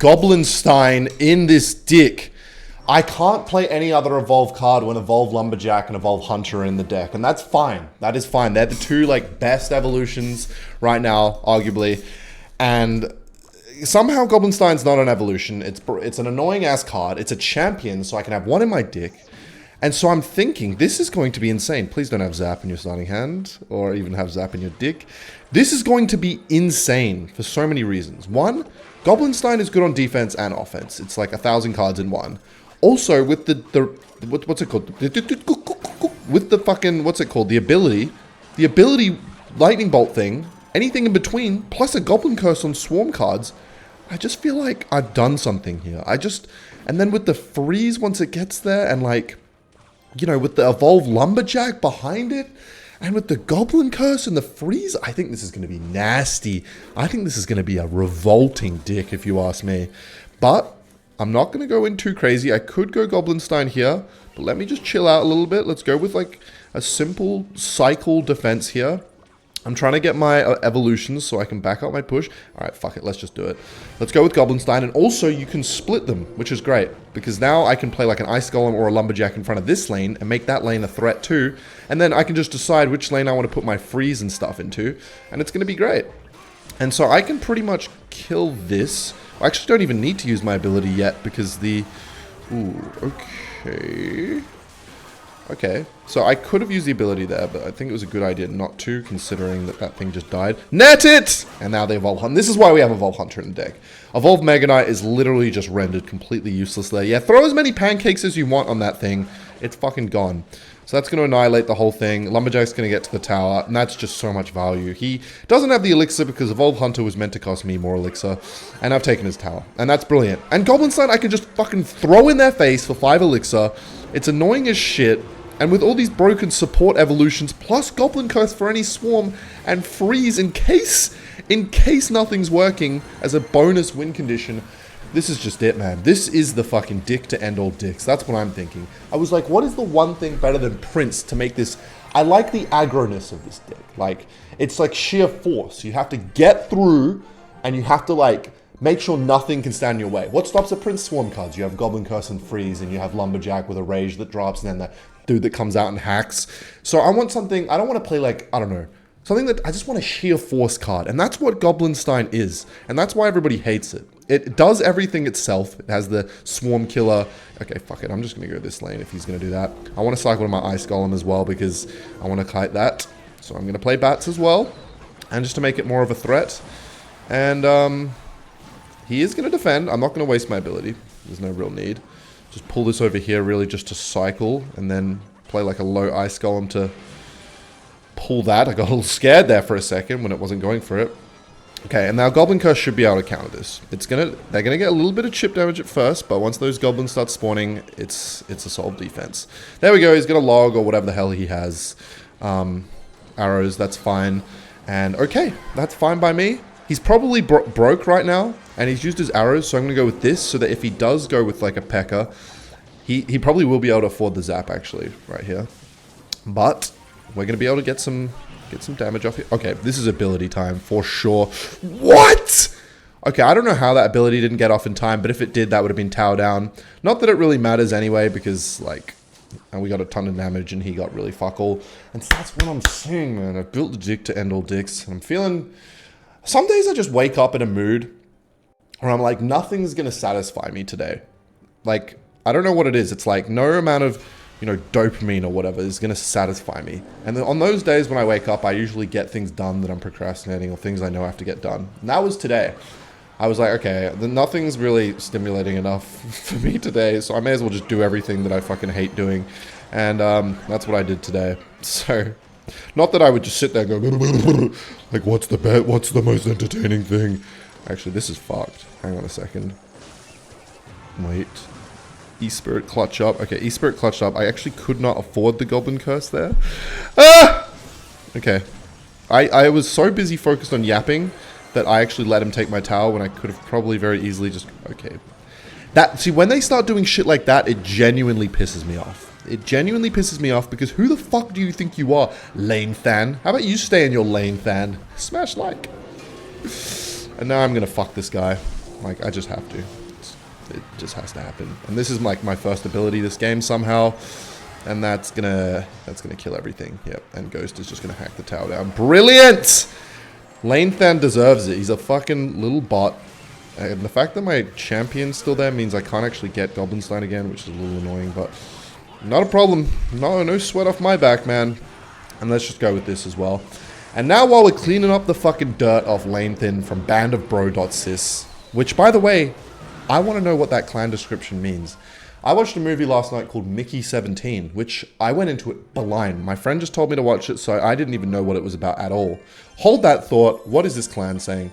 Goblin stein in this dick. I can't play any other Evolve card when Evolve Lumberjack and Evolve Hunter are in the deck, and that's fine. That is fine. They're the two like best evolutions right now, arguably. And somehow Goblin stein's not an evolution. It's an annoying ass card. It's a champion, so I can have one in my dick. And so I'm thinking, this is going to be insane. Please don't have Zap in your starting hand, or even have Zap in your dick. This is going to be insane for so many reasons. One, Goblin stein is good on defense and offense. It's like 1,000 cards in one. Also, with what's it called? With the fucking, what's it called? The ability lightning bolt thing, anything in between, plus a goblin curse on swarm cards, I just feel like I've done something here. And then with the freeze once it gets there, and like, you know, with the evolve lumberjack behind it, and with the goblin curse and the freeze, I think this is going to be nasty. I think this is going to be a revolting dick, if you ask me. But I'm not going to go in too crazy. I could go Goblin stein here, but let me just chill out a little bit. Let's go with like a simple cycle defense here. I'm trying to get my evolutions so I can back up my push. All right, fuck it. Let's just do it. Let's go with Goblin stein. And also, you can split them, which is great. Because now I can play like an Ice Golem or a Lumberjack in front of this lane and make that lane a threat too. And then I can just decide which lane I want to put my freeze and stuff into. And it's going to be great. And so I can pretty much kill this. I actually don't even need to use my ability yet because the... Ooh, okay. Okay, so I could have used the ability there, but I think it was a good idea not to, considering that that thing just died. Net it! And now they Evolve Hunter. This is why we have Evolve Hunter in the deck. Evolve Mega Knight is literally just rendered completely useless there. Yeah, throw as many pancakes as you want on that thing. It's fucking gone. So that's going to annihilate the whole thing. Lumberjack's going to get to the tower, and that's just so much value. He doesn't have the elixir because Evolve Hunter was meant to cost me more elixir, and I've taken his tower, and that's brilliant. And Goblin stein I can just fucking throw in their face for 5 elixir. It's annoying as shit. And with all these broken support evolutions, plus Goblin Curse for any swarm, and freeze in case nothing's working as a bonus win condition, this is just it, man. This is the fucking dick to end all dicks. That's what I'm thinking. I was like, what is the one thing better than Prince to make this... I like the aggroness of this deck. Like, it's like sheer force. You have to get through, and you have to, like, make sure nothing can stand in your way. What stops a Prince Swarm cards? You have Goblin Curse and Freeze, and you have Lumberjack with a Rage that drops, and then the dude that comes out and hacks. So I want something... I don't want to play, like, I don't know, something that... I just want a sheer force card, and that's what Goblin stein is. And that's why everybody hates it. It does everything itself. It has the Swarm Killer. Okay, fuck it. I'm just going to go this lane if he's going to do that. I want to cycle to my Ice Golem as well because I want to kite that. So I'm going to play Bats as well. And just to make it more of a threat. And he is going to defend. I'm not going to waste my ability. There's no real need. Just pull this over here really just to cycle. And then play like a low Ice Golem to pull that. I got a little scared there for a second when it wasn't going for it. Okay, and now Goblin Curse should be able to counter this. They're gonna get a little bit of chip damage at first, but once those goblins start spawning, it's a solid defense. There we go. He's got a log or whatever the hell he has. Arrows. That's fine. And okay, that's fine by me. He's probably broke right now, and he's used his arrows, so I'm gonna go with this so that if he does go with like a P.E.K.K.A, he probably will be able to afford the zap actually right here. But we're gonna be able to get some damage off here. Okay, this is ability time for sure. What? Okay, I don't know how that ability didn't get off in time, but if it did, that would have been tower down. Not that it really matters anyway, because, like, and we got a ton of damage, and he got really fuck all. And so that's what I'm saying, man. I built the dick to end all dicks. I'm feeling... Some days I just wake up in a mood where I'm like, nothing's going to satisfy me today. Like, I don't know what it is. It's like, no amount of... you know, dopamine or whatever is going to satisfy me. And then on those days when I wake up, I usually get things done that I'm procrastinating or things I know I have to get done. And that was today. I was like, okay, nothing's really stimulating enough for me today, so I may as well just do everything that I fucking hate doing. And that's what I did today. So, not that I would just sit there and go, like, what's the bet? What's the most entertaining thing? Actually, this is fucked. Hang on a second. Wait. E-Spirit clutch up. Okay, E-Spirit clutched up. I actually could not afford the Goblin Curse there. Ah! Okay. I was so busy focused on yapping that I actually let him take my tower when I could have probably very easily just... Okay. See, when they start doing shit like that, it genuinely pisses me off. It genuinely pisses me off because who the fuck do you think you are, lane fan? How about you stay in your lane fan? Smash like. And now I'm gonna fuck this guy. Like, I just have to. It just has to happen. And this is like my first ability this game somehow. And that's gonna kill everything. Yep, and Ghost is just gonna hack the tower down. Brilliant! Lanethan deserves it. He's a fucking little bot. And the fact that my champion's still there means I can't actually get Goblin stein again, which is a little annoying, but not a problem. No sweat off my back, man. And let's just go with this as well. And now while we're cleaning up the fucking dirt off Lanethan from bandofbro.sys, which, by the way, I want to know what that clan description means. I watched a movie last night called Mickey 17, which I went into it blind. My friend just told me to watch it, so I didn't even know what it was about at all. Hold that thought. What is this clan saying?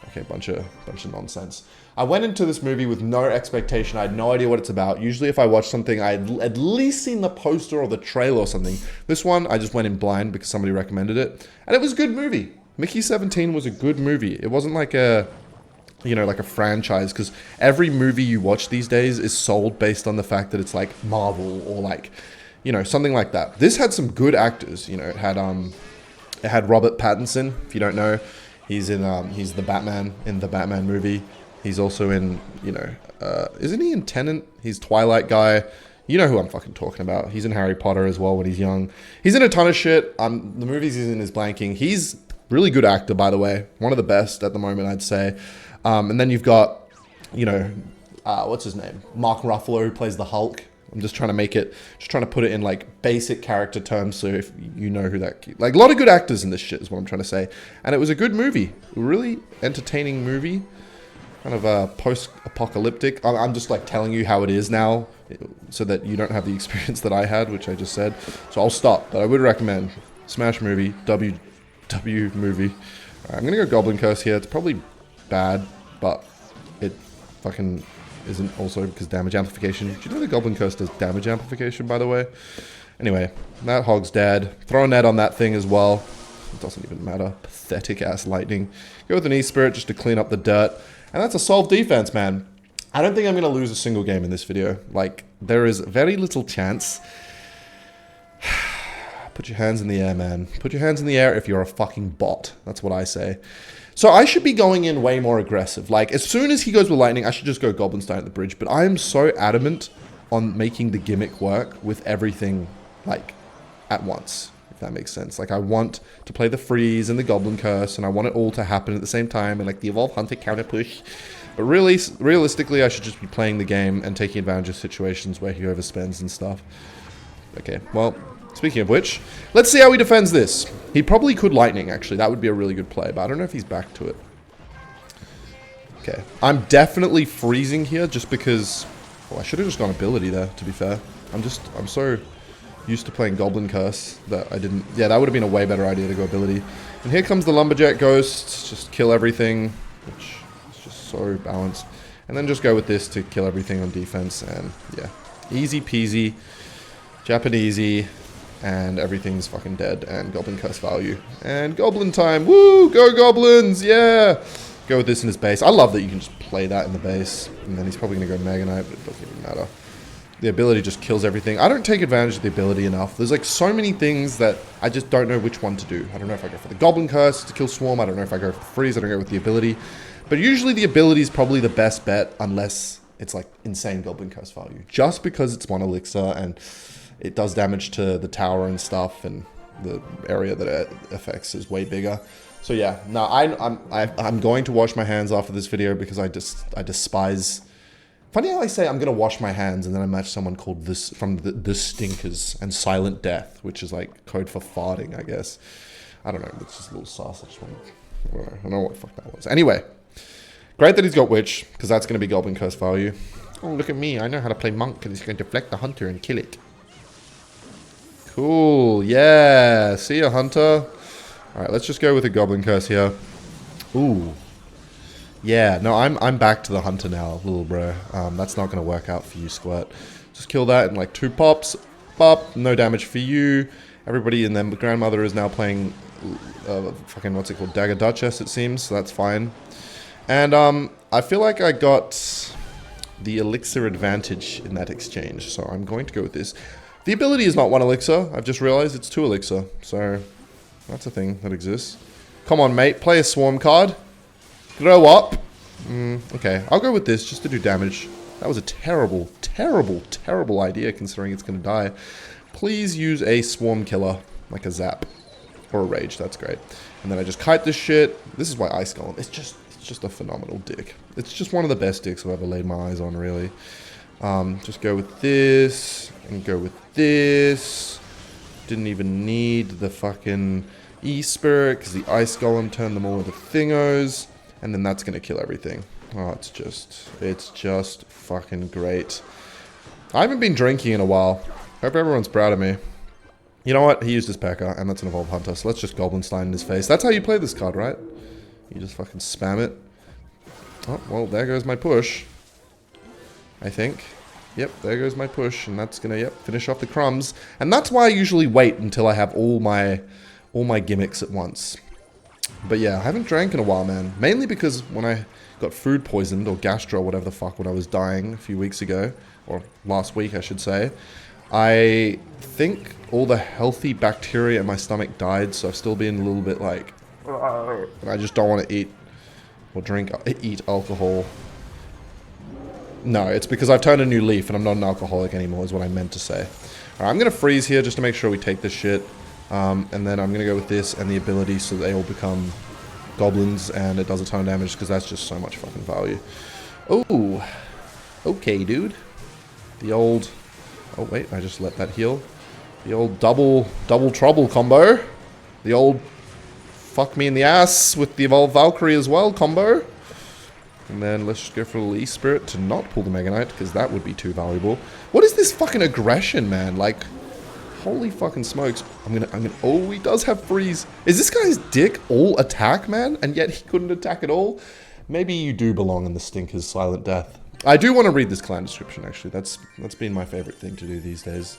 Okay, bunch of nonsense. I went into this movie with no expectation. I had no idea what it's about. Usually if I watch something, I'd at least seen the poster or the trailer or something. This one, I just went in blind because somebody recommended it. And it was a good movie. Mickey 17 was a good movie. It wasn't like a, you know, like a franchise, because every movie you watch these days is sold based on the fact that it's like Marvel or like, you know, something like that. This had some good actors. You know, it had Robert Pattinson. If you don't know, he's the Batman in the Batman movie. He's also in, you know, isn't he in Tenet? He's Twilight guy. You know who I'm fucking talking about. He's in Harry Potter as well when he's young. He's in a ton of shit. The movies he's in is blanking. He's really good actor, by the way. One of the best at the moment, I'd say. And then you've got, you know, what's his name? Mark Ruffalo, who plays the Hulk. I'm just trying to put it in like basic character terms, so if you know who that, like, a lot of good actors in this shit is what I'm trying to say. And it was a good movie, a really entertaining movie, kind of post-apocalyptic. I'm just like telling you how it is now, so that you don't have the experience that I had, which I just said. So I'll stop, but I would recommend Smash movie, W movie. I'm gonna go Goblin Curse here. It's probably bad, but it fucking isn't also because damage amplification. Do you know the Goblin Curse does damage amplification, by the way? Anyway, that hog's dead. Throw a net on that thing as well. It doesn't even matter. Pathetic ass lightning. Go with an E-Spirit just to clean up the dirt. And that's a solved defense, man. I don't think I'm going to lose a single game in this video. Like, there is very little chance. Put your hands in the air, man. Put your hands in the air if you're a fucking bot. That's what I say. So I should be going in way more aggressive. Like, as soon as he goes with lightning, I should just go Goblin stein at the bridge. But I am so adamant on making the gimmick work with everything, like, at once, if that makes sense. Like, I want to play the freeze and the Goblin Curse, and I want it all to happen at the same time, and, like, the Evolve Hunter counter push. But really, realistically, I should just be playing the game and taking advantage of situations where he overspends and stuff. Okay, well, speaking of which, let's see how he defends this. He probably could lightning, actually. That would be a really good play, but I don't know if he's back to it. Okay, I'm definitely freezing here just because... Well, I should have just gone ability there, to be fair. I'm so used to playing Goblin Curse that I didn't... Yeah, that would have been a way better idea to go ability. And here comes the Lumberjack Ghost. Just kill everything, which is just so balanced. And then just go with this to kill everything on defense. And yeah, easy peasy, Japanesey, and everything's fucking dead. And Goblin Curse value. And Goblin time. Woo! Go Goblins! Yeah! Go with this in his base. I love that you can just play that in the base. And then he's probably going to go Mega Knight, but it doesn't even matter. The ability just kills everything. I don't take advantage of the ability enough. There's like so many things that I just don't know which one to do. I don't know if I go for the Goblin Curse to kill Swarm. I don't know if I go for the Freeze. I don't go with the ability. But usually the ability is probably the best bet unless it's like insane Goblin Curse value. Just because it's 1 elixir and it does damage to the tower and stuff, and the area that it affects is way bigger. So yeah, no, I'm going to wash my hands after this video because I despise... Funny how I say I'm going to wash my hands and then I match someone called this from the Stinkers and Silent Death, which is like code for farting, I guess. I don't know, it's just a little sauce. I don't know what the fuck that was. Anyway, great that he's got Witch, because that's going to be Goblin Curse value. Oh, look at me, I know how to play Monk, and he's going to deflect the Hunter and kill it. Cool, yeah, see ya, Hunter. Alright, let's just go with a Goblin Curse here. Ooh. Yeah, no, I'm back to the Hunter now, little bro. That's not going to work out for you, Squirt. Just kill that in like 2 pops. Pop, no damage for you. Everybody in them. Grandmother is now playing, fucking, what's it called? Dagger Duchess, it seems, so that's fine. And I feel like I got the elixir advantage in that exchange, so I'm going to go with this. The ability is not 1 elixir. I've just realized it's 2 elixir, so that's a thing that exists. Come on, mate, play a Swarm card. Grow up. Okay, I'll go with this just to do damage. That was a terrible, terrible, terrible idea considering it's going to die. Please use a swarm killer, like a zap. Or a rage, that's great. And then I just kite this shit. This is why Ice Golem, it's just a phenomenal dick. It's just one of the best dicks I've ever laid my eyes on, really. Just go with this, and go with this. Didn't even need the fucking E-Spirit, because the Ice Golem turned them all into thingos. And then that's going to kill everything. Oh, it's just fucking great. I haven't been drinking in a while. Hope everyone's proud of me. You know what? He used his P.E.K.K.A. and that's an Evolved Hunter, so let's just Goblin Stein in his face. That's how you play this card, right? You just fucking spam it. Oh, well, there goes my push. I think. Yep, there goes my push, and that's gonna, finish off the crumbs. And that's why I usually wait until I have all my gimmicks at once. But yeah, I haven't drank in a while, man. Mainly because when I got food poisoned, or gastro, or whatever the fuck, when I was dying a few weeks ago, or last week, I should say, I think all the healthy bacteria in my stomach died, so I've still been a little bit like, and I just don't want to eat or eat alcohol. No, it's because I've turned a new leaf and I'm not an alcoholic anymore, is what I meant to say. Alright, I'm going to freeze here just to make sure we take this shit. And then I'm going to go with this and the ability so they all become goblins and it does a ton of damage because that's just so much fucking value. Oh, okay, dude. The old... Oh, wait, I just let that heal. The old double trouble combo. The old fuck me in the ass with the Evolved Valkyrie as well combo. And then let's just go for the Lee Spirit to not pull the Mega Knight, because that would be too valuable. What is this fucking aggression, man? Like, holy fucking smokes. Oh, he does have freeze. Is this guy's dick all attack, man? And yet he couldn't attack at all? Maybe you do belong in the Stinker's Silent Death. I do want to read this clan description, actually. That's been my favorite thing to do these days.